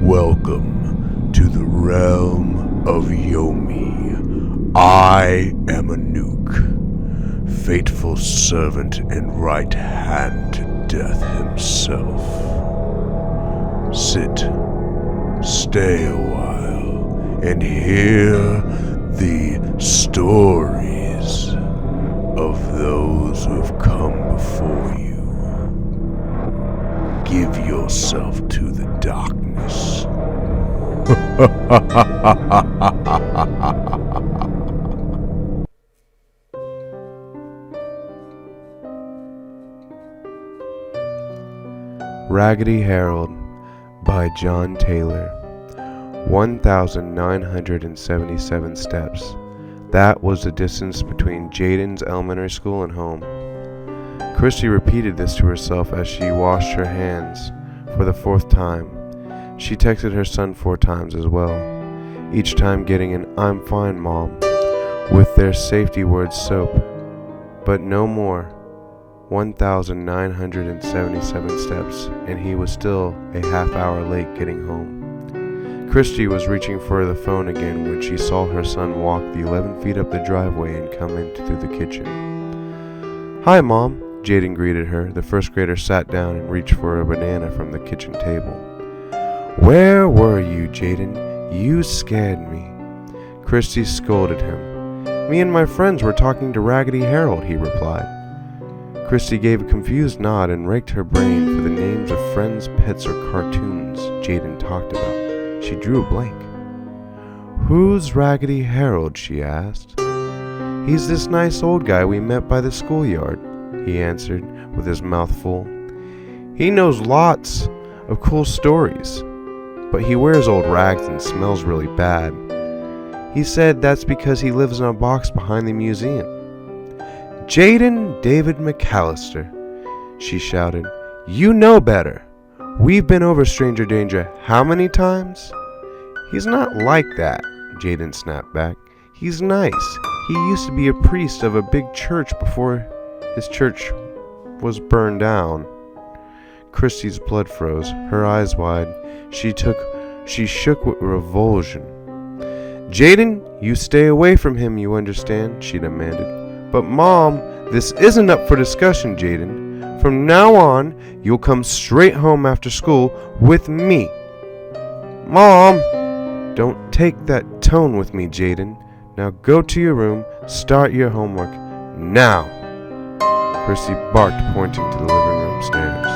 Welcome to the realm of Yomi. I am a nuke, faithful servant and right hand to death himself. Sit, stay a while, and hear the stories of those who have come before you. Give yourself to the darkness. Raggedy Harold by John Taylor. 1,977 steps. That was the distance between Jaden's elementary school and home. Christy repeated this to herself as she washed her hands for the 4th time. She texted her son 4 times as well, each time getting an "I'm fine, Mom," with their safety word soap. But no more. 1,977 steps, and he was still a half hour late getting home. Christy was reaching for the phone again when she saw her son walk the 11 feet up the driveway and come in through the kitchen. "Hi, Mom," Jaden greeted her. The 1st grader sat down and reached for a banana from the kitchen table. "Where were you, Jaden? You scared me." Christy scolded him. "Me and my friends were talking to Raggedy Harold," he replied. Christy gave a confused nod and raked her brain for the names of friends, pets, or cartoons Jaden talked about. She drew a blank. "Who's Raggedy Harold?" she asked. "He's this nice old guy we met by the schoolyard," he answered with his mouth full. "He knows lots of cool stories, but he wears old rags and smells really bad. He said that's because he lives in a box behind the museum." "Jaden David McAllister," she shouted. "You know better. We've been over stranger danger how many times?" "He's not like that," Jaden snapped back. "He's nice. He used to be a priest of a big church before his church was burned down." Christy's blood froze, her eyes wide. She shook with revulsion. "Jaden, you stay away from him, you understand?" she demanded. "But Mom, this isn't up for discussion, Jaden. From now on, you'll come straight home after school with me." "Mom!" "Don't take that tone with me, Jaden. Now go to your room, start your homework, now!" Christy barked, pointing to the living room stairs.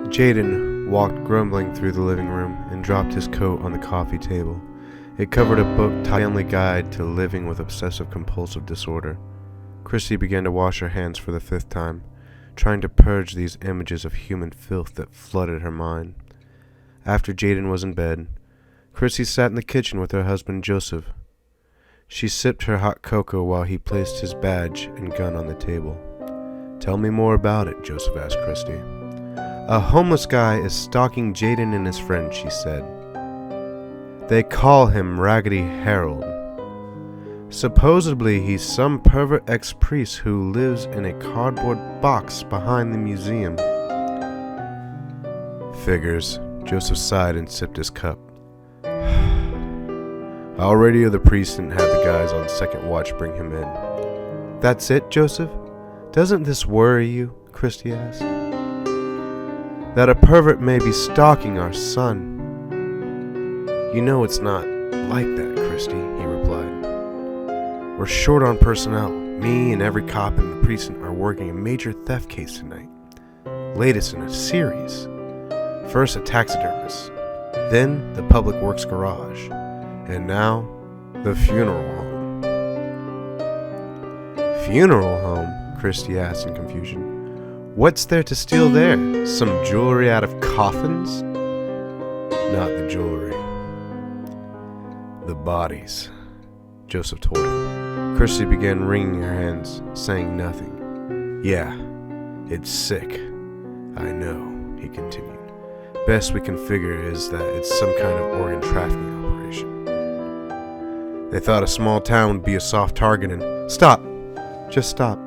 Jaden walked grumbling through the living room and dropped his coat on the coffee table. It covered a book, Family Guide to Living with Obsessive-Compulsive Disorder. Christy began to wash her hands for the 5th time, trying to purge these images of human filth that flooded her mind. After Jaden was in bed, Christy sat in the kitchen with her husband Joseph. She sipped her hot cocoa while he placed his badge and gun on the table. "Tell me more about it," Joseph asked Christy. "A homeless guy is stalking Jaden and his friend," she said. "They call him Raggedy Harold. Supposedly he's some pervert ex-priest who lives in a cardboard box behind the museum." "Figures." Joseph sighed and sipped his cup. "I'll radio the priest and have the guys on second watch bring him in." "That's it, Joseph? Doesn't this worry you?" Christy asked. "That a pervert may be stalking our son." "You know it's not like that, Christy," he replied. "We're short on personnel. Me and every cop in the precinct are working a major theft case tonight. Latest in a series. First a taxidermist, then the public works garage, and now the funeral home." "Funeral home?" Christy asked in confusion. "What's there to steal there? Some jewelry out of coffins?" "Not the jewelry. The bodies," Joseph told her. Christy began wringing her hands, saying nothing. "Yeah, it's sick. I know," he continued. "Best we can figure is that it's some kind of organ trafficking operation. They thought a small town would be a soft target and—" "Stop. Just stop."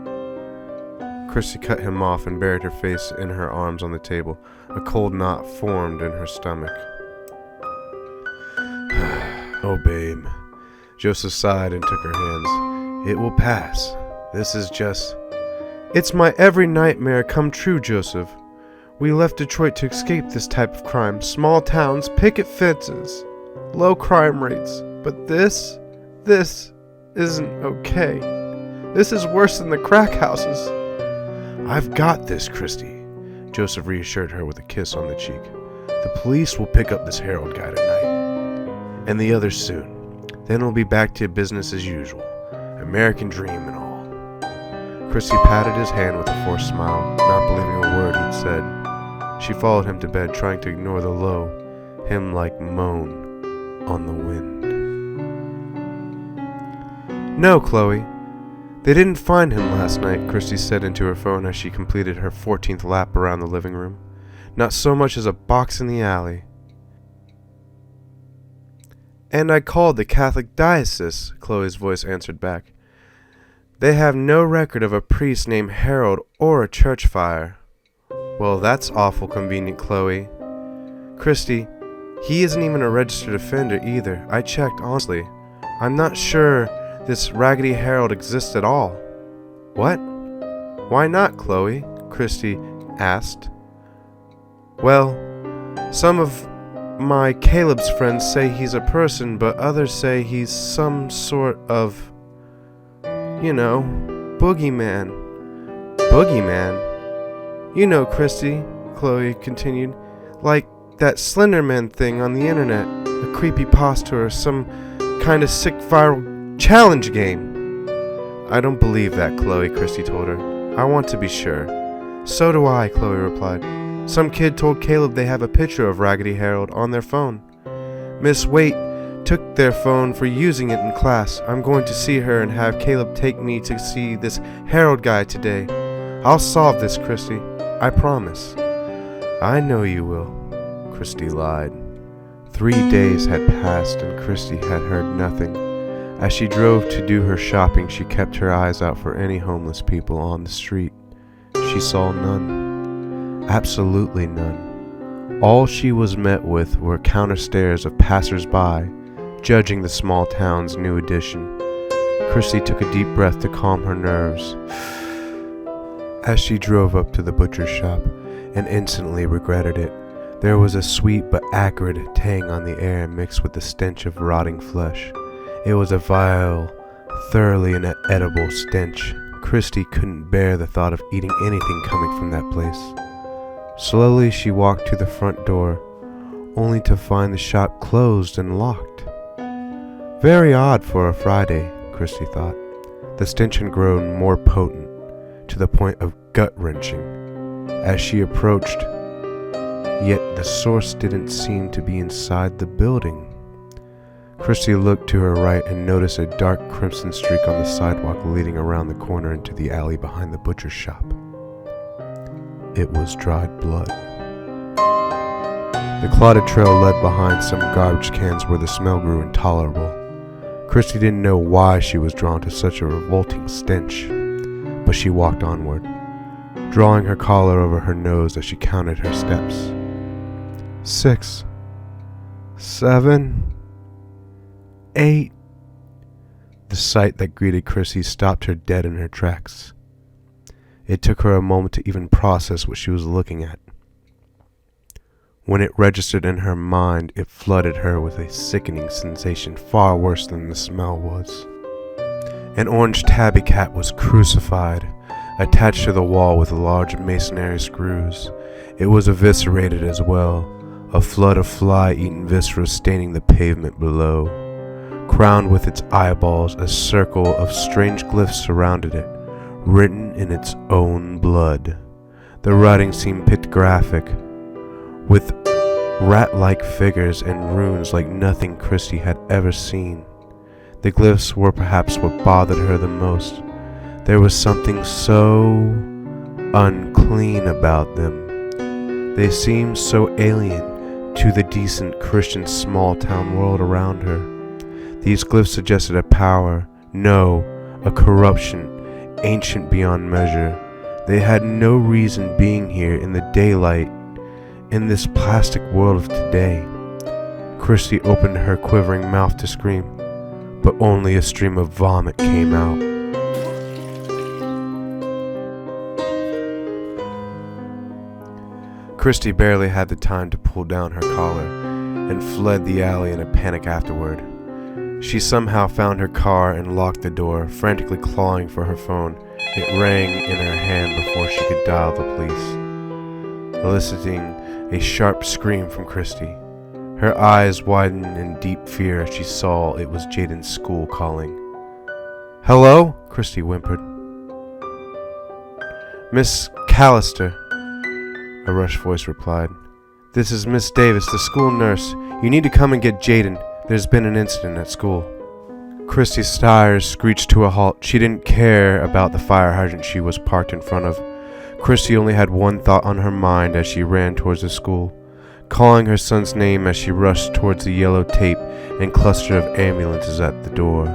Christy cut him off and buried her face in her arms on the table. A cold knot formed in her stomach. Oh, babe. Joseph sighed and took her hands. It will pass. This is just... It's my every nightmare come true, Joseph. We left Detroit to escape this type of crime. Small towns, picket fences, low crime rates. But this isn't okay. This is worse than the crack houses. I've got this, Christy, Joseph reassured her with a kiss on the cheek. The police will pick up this Harold guy tonight, and the others soon. Then we'll be back to business as usual. American dream and all. Christy patted his hand with a forced smile, not believing a word he'd said. She followed him to bed, trying to ignore the low, hymn-like moan on the wind. No, Chloe. They didn't find him last night, Christy said into her phone as she completed her 14th lap around the living room. Not so much as a box in the alley. And I called the Catholic diocese, Chloe's voice answered back. They have no record of a priest named Harold or a church fire. Well, that's awful convenient, Chloe. Christy, he isn't even a registered offender either. I checked, honestly. I'm not sure this Raggedy Harold exists at all. What? Why not, Chloe? Christy asked. Well, some of my Caleb's friends say he's a person, but others say he's some sort of, boogeyman. Boogeyman? You know, Christy, Chloe continued, like that Slenderman thing on the internet, a creepypasta or some kind of sick viral challenge game. I don't believe that, Chloe, Christy told her. I want to be sure. So do I, Chloe replied. Some kid told Caleb they have a picture of Raggedy Harold on their phone. Miss Waite took their phone for using it in class. I'm going to see her and have Caleb take me to see this Harold guy today. I'll solve this, Christy. I promise. I know you will, Christy lied. 3 days had passed and Christy had heard nothing. As she drove to do her shopping, she kept her eyes out for any homeless people on the street. She saw none. Absolutely none. All she was met with were counter stares of passers-by, judging the small town's new addition. Christy took a deep breath to calm her nerves as she drove up to the butcher's shop and instantly regretted it. There was a sweet but acrid tang on the air mixed with the stench of rotting flesh. It was a vile, thoroughly inedible stench. Christy couldn't bear the thought of eating anything coming from that place. Slowly she walked to the front door, only to find the shop closed and locked. Very odd for a Friday, Christy thought. The stench had grown more potent, to the point of gut-wrenching, as she approached, yet the source didn't seem to be inside the building. Christy looked to her right and noticed a dark crimson streak on the sidewalk leading around the corner into the alley behind the butcher's shop. It was dried blood. The clotted trail led behind some garbage cans where the smell grew intolerable. Christy didn't know why she was drawn to such a revolting stench, but she walked onward, drawing her collar over her nose as she counted her steps. 6, 7, 8. The sight that greeted Chrissy stopped her dead in her tracks. It took her a moment to even process what she was looking at. When it registered in her mind, it flooded her with a sickening sensation far worse than the smell was. An orange tabby cat was crucified, attached to the wall with large masonry screws. It was eviscerated as well, a flood of fly-eaten viscera staining the pavement below. Crowned with its eyeballs, a circle of strange glyphs surrounded it, written in its own blood. The writing seemed pictographic, with rat-like figures and runes like nothing Christy had ever seen. The glyphs were perhaps what bothered her the most. There was something so unclean about them. They seemed so alien to the decent Christian small-town world around her. These glyphs suggested a power, no, a corruption, ancient beyond measure. They had no reason being here in the daylight, in this plastic world of today. Christy opened her quivering mouth to scream, but only a stream of vomit came out. Christy barely had the time to pull down her collar and fled the alley in a panic afterward. She somehow found her car and locked the door, frantically clawing for her phone. It rang in her hand before she could dial the police, eliciting a sharp scream from Christy. Her eyes widened in deep fear as she saw it was Jaden's school calling. "Hello?" Christy whimpered. "Miss Callister," a rushed voice replied. "This is Miss Davis, the school nurse. You need to come and get Jaden. There's been an incident at school." Christy's tires screeched to a halt. She didn't care about the fire hydrant she was parked in front of. Christy only had one thought on her mind as she ran towards the school, calling her son's name as she rushed towards the yellow tape and cluster of ambulances at the door.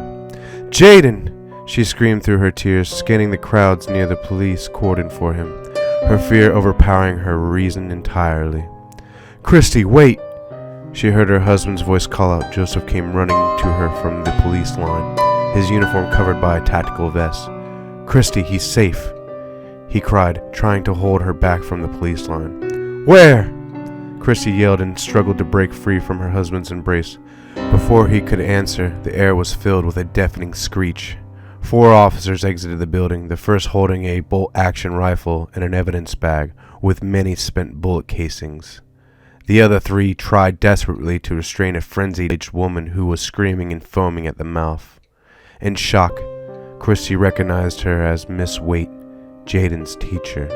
"Jaden!" she screamed through her tears, scanning the crowds near the police cordon for him, her fear overpowering her reason entirely. "Christy, wait!" She heard her husband's voice call out. Joseph came running to her from the police line, his uniform covered by a tactical vest. "Christy, he's safe," he cried, trying to hold her back from the police line. "Where?" Christy yelled and struggled to break free from her husband's embrace. Before he could answer, the air was filled with a deafening screech. 4 officers exited the building, the first holding a bolt-action rifle and an evidence bag with many spent bullet casings. The other 3 tried desperately to restrain a frenzied aged woman who was screaming and foaming at the mouth. In shock, Christy recognized her as Miss Waite, Jaden's teacher.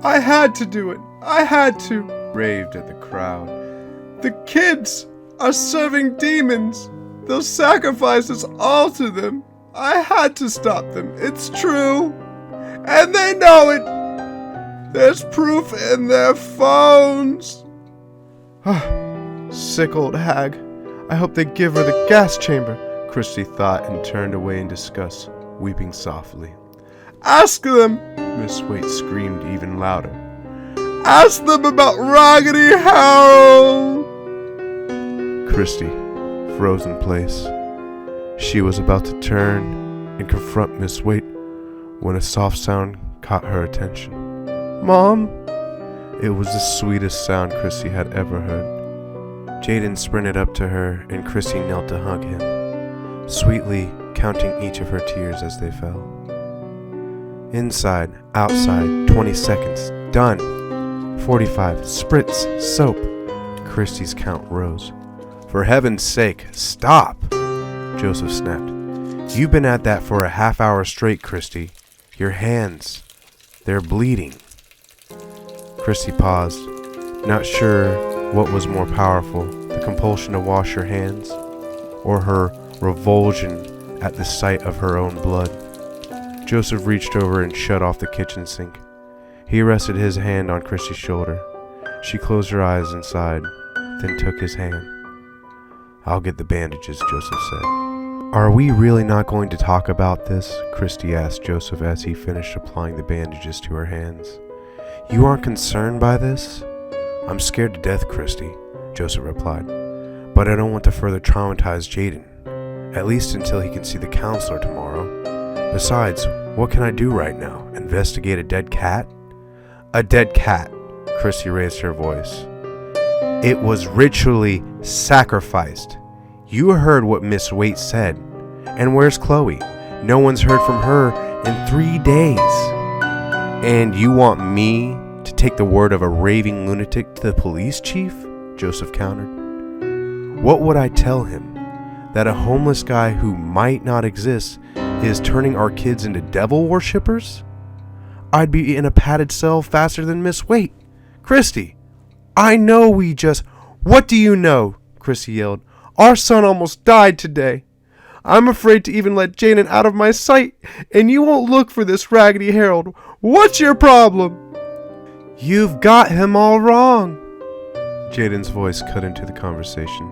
"I had to do it. I had to," raved at the crowd. "The kids are serving demons. They'll sacrifice us all to them. I had to stop them. It's true. And they know it. There's proof in their phones." Sick old hag. I hope they give her the gas chamber, Christy thought and turned away in disgust, weeping softly. "Ask them," Miss Waite screamed even louder. "Ask them about Raggedy Harold." Christy froze in place. She was about to turn and confront Miss Waite when a soft sound caught her attention. "Mom!" It was the sweetest sound Christy had ever heard. Jaden sprinted up to her and Christy knelt to hug him, sweetly counting each of her tears as they fell. Inside, outside, 20 seconds, done. 45, spritz, soap. Christy's count rose. "For heaven's sake, stop!" Joseph snapped. "You've been at that for a half hour straight, Christy. Your hands, they're bleeding." Christy paused, not sure what was more powerful, the compulsion to wash her hands, or her revulsion at the sight of her own blood. Joseph reached over and shut off the kitchen sink. He rested his hand on Christy's shoulder. She closed her eyes and sighed, then took his hand. "I'll get the bandages," Joseph said. "Are we really not going to talk about this?" Christy asked Joseph as he finished applying the bandages to her hands. "You aren't concerned by this?" "I'm scared to death, Christy," Joseph replied. "But I don't want to further traumatize Jaden, at least until he can see the counselor tomorrow. Besides, what can I do right now? Investigate a dead cat?" "A dead cat," Christy raised her voice. "It was ritually sacrificed. You heard what Miss Waite said. And where's Chloe? No one's heard from her in 3 days. And you want me to take the word of a raving lunatic to the police chief?" Joseph countered. "What would I tell him? That a homeless guy who might not exist is turning our kids into devil worshippers? I'd be in a padded cell faster than Miss Waite. Christy, I know we just..." "What do you know?" Christy yelled. "Our son almost died today. I'm afraid to even let Jaden out of my sight, and you won't look for this Raggedy Harold. What's your problem?" "You've got him all wrong." Jaden's voice cut into the conversation.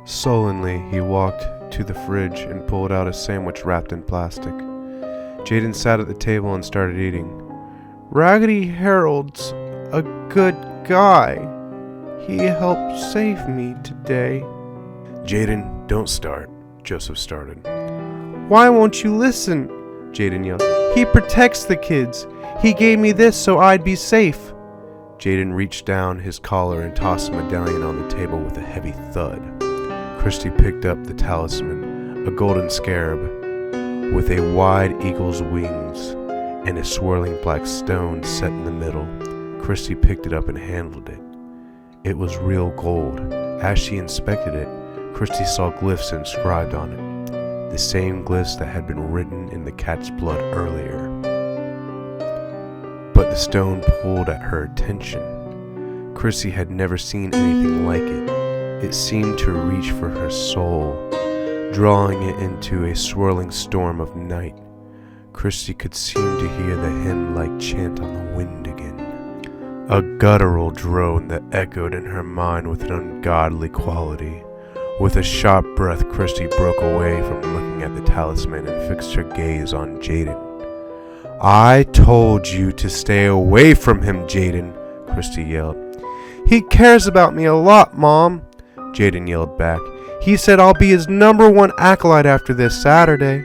Sullenly, he walked to the fridge and pulled out a sandwich wrapped in plastic. Jaden sat at the table and started eating. Raggedy Harold's a good guy. He helped save me today. Jaden, don't start, Joseph started. Why won't you listen? Jaden yelled. He protects the kids. He gave me this so I'd be safe. Jaden reached down his collar and tossed the medallion on the table with a heavy thud. Christy picked up the talisman, a golden scarab with a wide eagle's wings and a swirling black stone set in the middle. Christy picked it up and handled it. It was real gold. As she inspected it, Christy saw glyphs inscribed on it, the same glyphs that had been written in the cat's blood earlier. But the stone pulled at her attention. Christy had never seen anything like it. It seemed to reach for her soul, drawing it into a swirling storm of night. Christy could seem to hear the hymn-like chant on the wind again. A guttural drone that echoed in her mind with an ungodly quality. With a sharp breath, Christy broke away from looking at the talisman and fixed her gaze on Jaden. I told you to stay away from him, Jaden, Christy yelled. He cares about me a lot, Mom, Jaden yelled back. He said I'll be his #1 acolyte after this Saturday.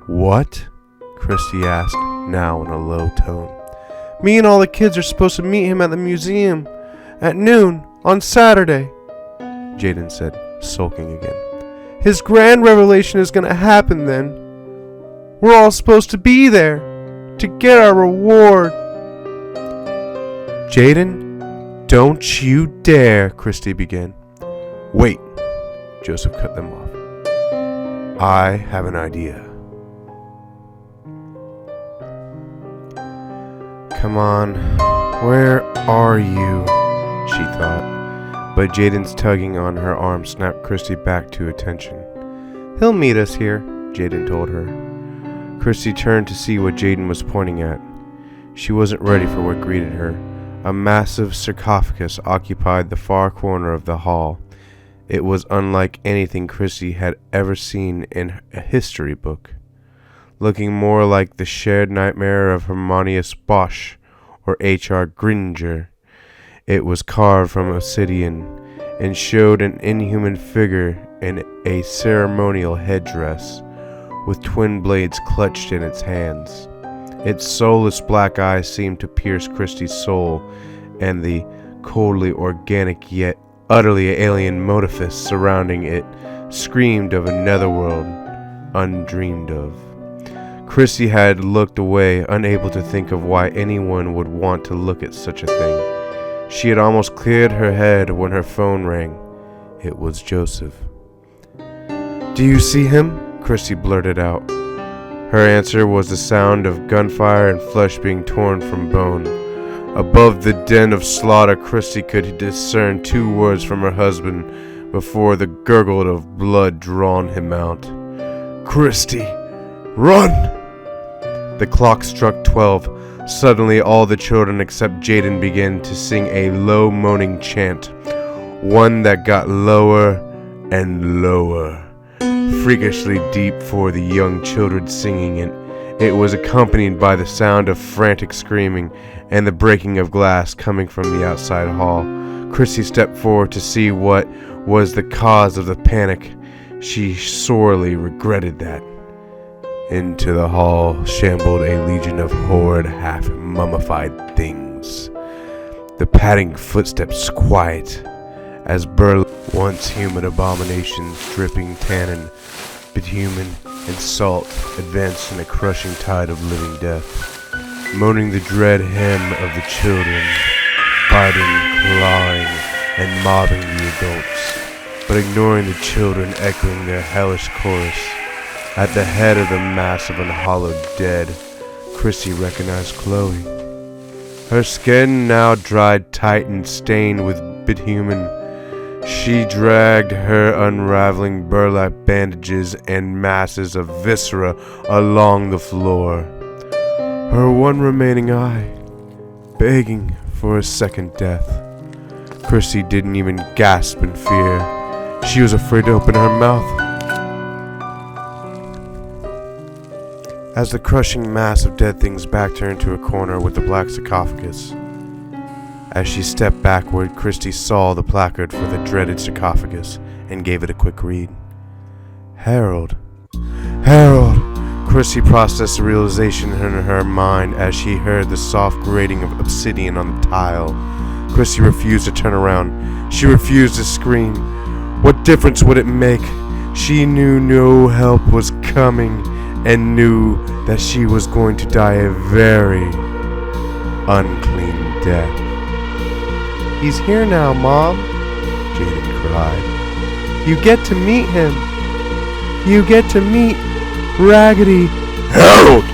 What? Christy asked, now in a low tone. Me and all the kids are supposed to meet him at the museum at noon on Saturday, Jaden said, sulking again. His grand revelation is going to happen then. We're all supposed to be there to get our reward. Jaden, don't you dare, Christy began. Wait, Joseph cut them off. I have an idea. Come on, where are you? She thought. But Jaden's tugging on her arm snapped Christy back to attention. He'll meet us here, Jaden told her. Christy turned to see what Jaden was pointing at. She wasn't ready for what greeted her. A massive sarcophagus occupied the far corner of the hall. It was unlike anything Christy had ever seen in a history book, looking more like the shared nightmare of Harmonious Bosch or H.R. Gringer. It was carved from obsidian and showed an inhuman figure in a ceremonial headdress, with twin blades clutched in its hands. Its soulless black eyes seemed to pierce Christy's soul, and the coldly organic yet utterly alien motifs surrounding it screamed of a netherworld undreamed of. Christy had looked away, unable to think of why anyone would want to look at such a thing. She had almost cleared her head when her phone rang. It was Joseph. Do you see him? Christy blurted out. Her answer was the sound of gunfire and flesh being torn from bone. Above the din of slaughter, Christy could discern 2 words from her husband before the gurgle of blood drawn him out. Christy, run! The clock struck 12. Suddenly, all the children except Jaden began to sing a low moaning chant, one that got lower and lower, freakishly deep for the young children singing it. It was accompanied by the sound of frantic screaming and the breaking of glass coming from the outside hall. Christy stepped forward to see what was the cause of the panic. She sorely regretted that. Into the hall shambled a legion of horrid, half-mummified things. The padding footsteps quiet as burly, once human abominations dripping tannin, bitumen, and salt advanced in a crushing tide of living death, moaning the dread hymn of the children, biting, clawing, and mobbing the adults, but ignoring the children echoing their hellish chorus. At the head of the mass of unhallowed dead, Christy recognized Chloe. Her skin now dried tight and stained with bitumen. She dragged her unraveling burlap bandages and masses of viscera along the floor. Her one remaining eye, begging for a second death. Christy didn't even gasp in fear. She was afraid to open her mouth. as the crushing mass of dead things backed her into a corner with the black sarcophagus. As she stepped backward, Christy saw the placard for the dreaded sarcophagus and gave it a quick read. Harold. Harold! Christy processed the realization in her mind as she heard the soft grating of obsidian on the tile. Christy refused to turn around. She refused to scream. What difference would it make? She knew no help was coming and knew that she was going to die a very unclean death. He's here now, Mom, Jaden cried. You get to meet him. You get to meet Raggedy Harold!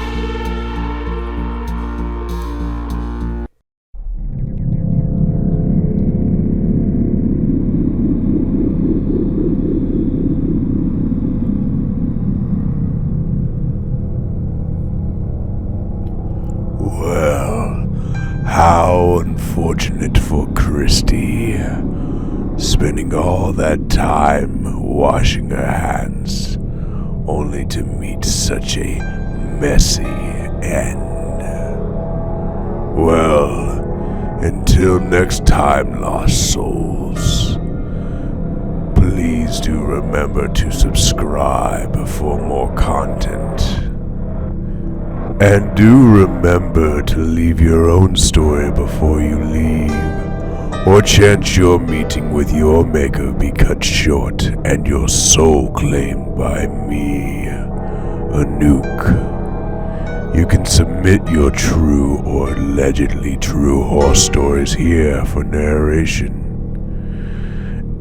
Well, how unfortunate for Christy, spending all that time washing her hands, only to meet such a messy end. Well, until next time, lost souls, please do remember to subscribe for more content. And do remember to leave your own story before you leave, or chance your meeting with your maker be cut short and your soul claimed by me, a nuke. You can submit your true or allegedly true horror stories here for narration.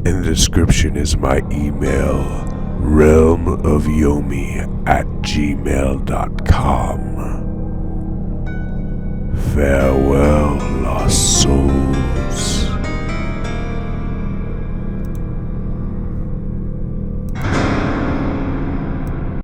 In the description is my email, realmofyomi@gmail.com. Farewell, lost souls.